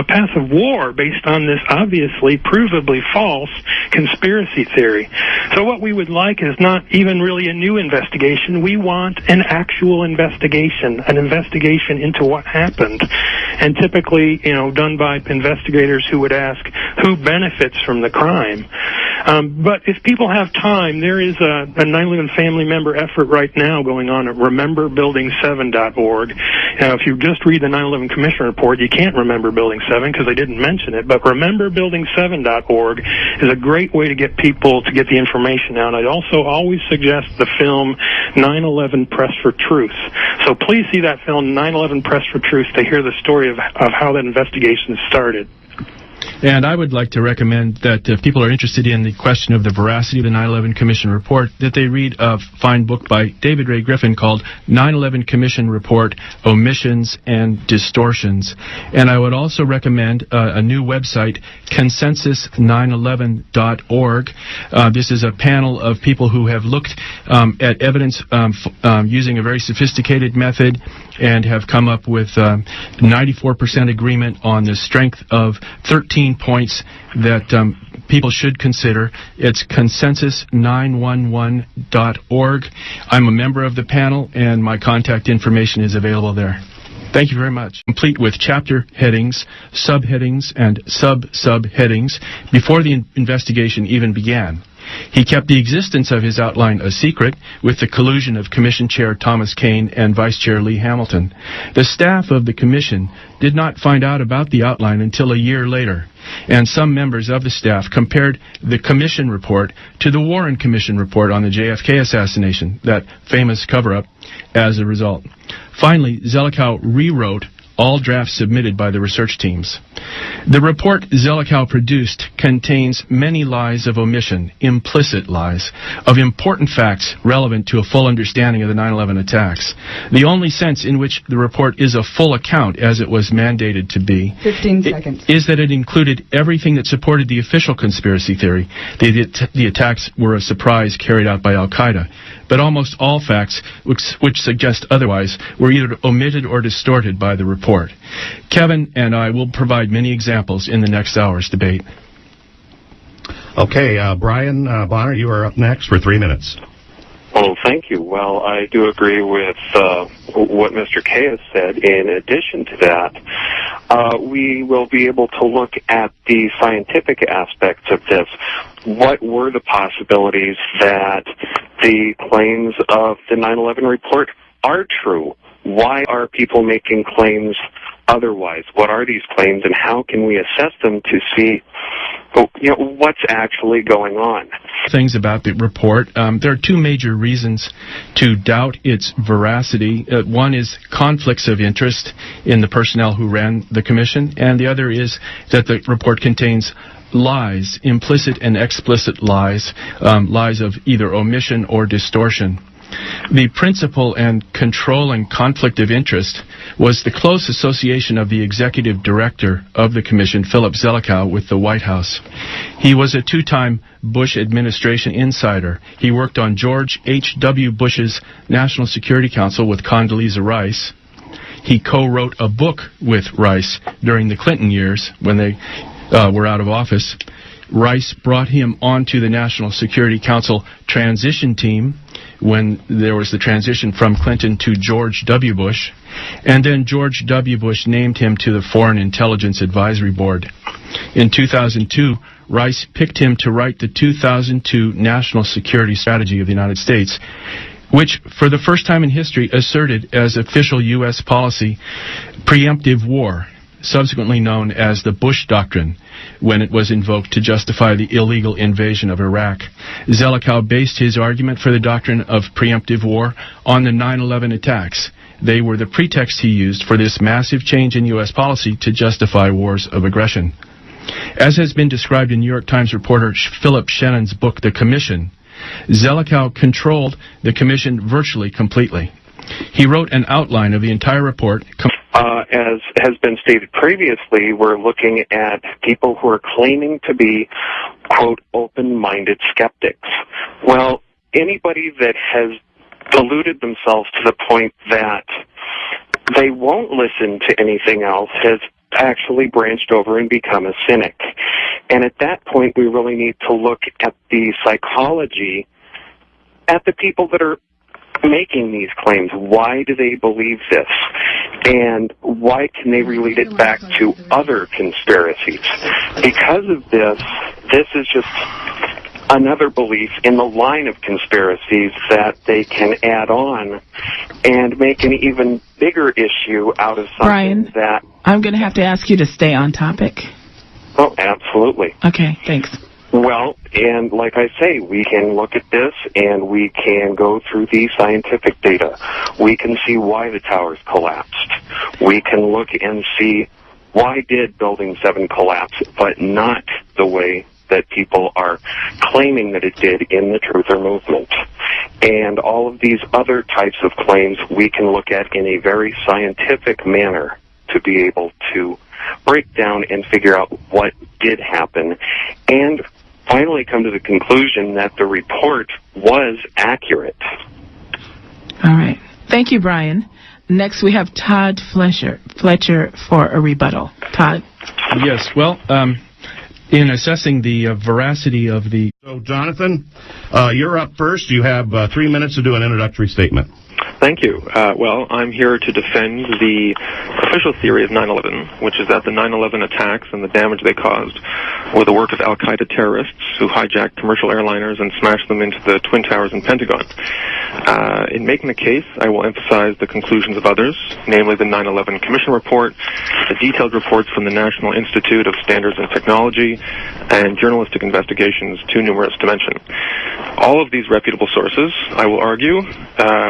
path of war based on this obviously, provably false conspiracy theory. So what we would like is not even really a new investigation. We want an actual investigation, an investigation into what happened, and typically, done by investigators who would ask who benefits from the crime. But if people have time, there is a 9/11 family member effort right now going on at rememberbuilding7.org. If you just read the 9/11 Commission report, you can't remember Building 7 because they didn't mention it, but rememberbuilding7.org is a great way to get people to get the information out. I'd also always suggest the film 9/11 Press for Truth. So please see that film, 9/11 Press for Truth, to hear the story of how that investigation started. And I would like to recommend that if people are interested in the question of the veracity of the 9/11 Commission report, that they read a fine book by David Ray Griffin called 9/11 Commission Report, Omissions and Distortions. And I would also recommend a new website, consensus911.org. This is a panel of people who have looked at evidence using a very sophisticated method and have come up with 94% agreement on the strength of 13 points that people should consider. It's consensus911.org. I'm a member of the panel, and my contact information is available there. Thank you very much. Complete with chapter headings, subheadings, and sub-subheadings before the investigation even began. He kept the existence of his outline a secret with the collusion of Commission Chair Thomas Kane and Vice Chair Lee Hamilton. The staff of the Commission did not find out about the outline until a year later, and some members of the staff compared the Commission report to the Warren Commission report on the JFK assassination, that famous cover-up, as a result. Finally, Zelikow rewrote all drafts submitted by the research teams. The report Zelikow produced contains many lies of omission, implicit lies, of important facts relevant to a full understanding of the 9/11 attacks. The only sense in which the report is a full account, as it was mandated to be, 15 seconds. Is that it included everything that supported the official conspiracy theory. The attacks were a surprise carried out by Al-Qaeda. But almost all facts which suggest otherwise were either omitted or distorted by the report. Kevin and I will provide many examples in the next hour's debate. Okay, Brian Bonner, you are up next for 3 minutes. Oh, thank you. Well, I do agree with what Mr. Kay has said. In addition to that, we will be able to look at the scientific aspects of this. What were the possibilities that the claims of the 9/11 report are true? Why are people making claims otherwise? What are these claims, and how can we assess them to see what's actually going on. Things about the report. There are two major reasons to doubt its veracity. One is conflicts of interest in the personnel who ran the commission, and the other is that the report contains lies, implicit and explicit lies, lies of either omission or distortion. The principal and controlling conflict of interest was the close association of the executive director of the commission, Philip Zelikow, with the White House. He was a two-time Bush administration insider. He worked on George H.W. Bush's National Security Council with Condoleezza Rice. He co-wrote a book with Rice during the Clinton years when they were out of office. Rice brought him onto the National Security Council transition team when there was the transition from Clinton to George W. Bush, and then George W. Bush named him to the Foreign Intelligence Advisory Board. In 2002, Rice picked him to write the 2002 National Security Strategy of the United States, which, for the first time in history, asserted as official U.S. policy preemptive war, subsequently known as the Bush Doctrine, when it was invoked to justify the illegal invasion of Iraq. Zelikow based his argument for the doctrine of preemptive war on the 9/11 attacks. They were the pretext he used for this massive change in U.S. policy to justify wars of aggression. As has been described in New York Times reporter Philip Shannon's book, The Commission, Zelikow controlled the commission virtually completely. He wrote an outline of the entire report. As has been stated previously, we're looking at people who are claiming to be, quote, open-minded skeptics. Well, anybody that has deluded themselves to the point that they won't listen to anything else has actually branched over and become a cynic. And at that point, we really need to look at the psychology at the people that are making these claims. Why do they believe this? And why can they relate it back to other conspiracies? Because of this is just another belief in the line of conspiracies that they can add on and make an even bigger issue out of something. Brian, that... I'm going to have to ask you to stay on topic. Oh, absolutely. Okay, thanks. Well, and like I say, we can look at this and we can go through the scientific data. We can see why the towers collapsed. We can look and see why did Building 7 collapse, but not the way that people are claiming that it did in the Truther movement. And all of these other types of claims we can look at in a very scientific manner to be able to break down and figure out what did happen, and finally come to the conclusion that the report was accurate. All right. Thank you, Brian. Next, we have Todd Fletcher for a rebuttal. Todd? Yes, well, in assessing the veracity of the... So, Jonathan, you're up first. You have 3 minutes to do an introductory statement. Thank you. Well, I'm here to defend the official theory of 9/11, which is that the 9/11 attacks and the damage they caused were the work of Al-Qaeda terrorists who hijacked commercial airliners and smashed them into the Twin Towers and Pentagon. In making the case, I will emphasize the conclusions of others, namely the 9/11 Commission report, the detailed reports from the National Institute of Standards and Technology, and journalistic investigations too numerous to mention. All of these reputable sources, I will argue,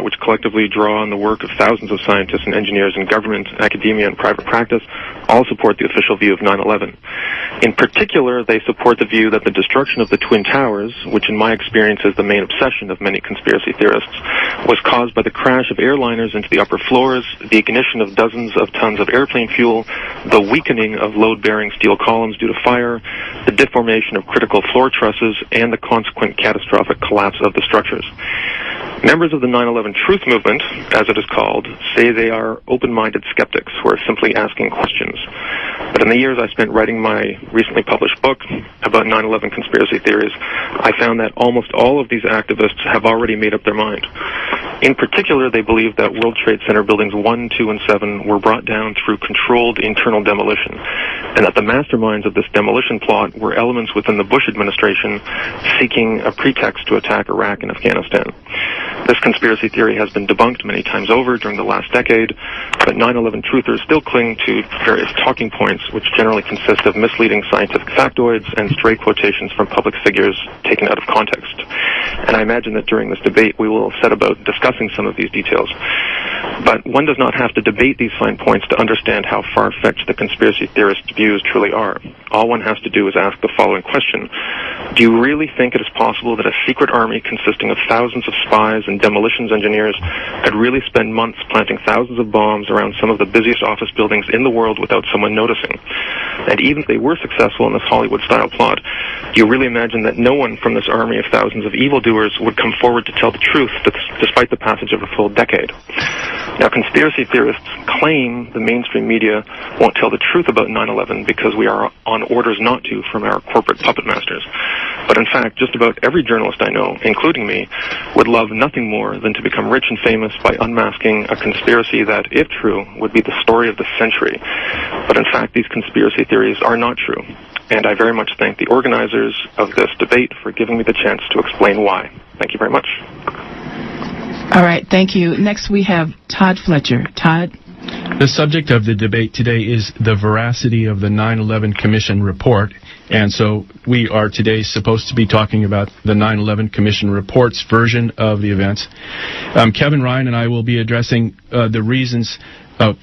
which collectively draw on the work of thousands of scientists and engineers in government, academia, and private practice, all support the official view of 9/11. In particular, they support the view that the destruction of the Twin Towers, which in my experience is the main obsession of many conspiracy theorists, was caused by the crash of airliners into the upper floors, the ignition of dozens of tons of airplane fuel, the weakening of load-bearing steel columns due to fire, the deformation of critical floor trusses, and the consequent catastrophic collapse of the structures. Members of the 9/11 Truth Movement, as it is called, say they are open-minded skeptics who are simply asking questions. But in the years I spent writing my recently published book about 9/11 conspiracy theories, I found that almost all of these activists have already made up their mind. In particular, they believe that World Trade Center buildings 1, 2, and 7 were brought down through controlled internal demolition, and that the masterminds of this demolition plot were elements within the Bush administration seeking a pretext to attack Iraq and Afghanistan. This conspiracy theory has been debunked many times over during the last decade, but 9/11 truthers still cling to various talking points, which generally consist of misleading scientific factoids and stray quotations from public figures taken out of context. And I imagine that during this debate we will set about discussing some of these details. But one does not have to debate these fine points to understand how far-fetched the conspiracy theorists' views truly are. All one has to do is ask the following question. Do you really think it is possible that a secret army consisting of thousands of spies and demolitions engineers could really spend months planting thousands of bombs around some of the busiest office buildings in the world without someone noticing? And even if they were successful in this Hollywood-style plot, do you really imagine that no one from this army of thousands of evildoers would come forward to tell the truth despite the passage of a full decade? Now, conspiracy theorists claim the mainstream media won't tell the truth about 9/11 because we are on orders not to from our corporate puppet masters. But in fact, just about every journalist I know, including me, would love nothing more than to become rich and famous by unmasking a conspiracy that, if true, would be the story of the century. But in fact, these conspiracy theories are not true. And I very much thank the organizers of this debate for giving me the chance to explain why. Thank you very much. All right, thank you. Next we have Todd Fletcher. Todd? The subject of the debate today is the veracity of the 9/11 Commission report, and so we are today supposed to be talking about the 9/11 Commission report's version of the events. Kevin Ryan and I will be addressing the reasons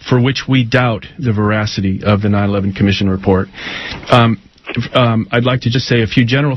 for which we doubt the veracity of the 9/11 Commission report. I'd like to just say a few general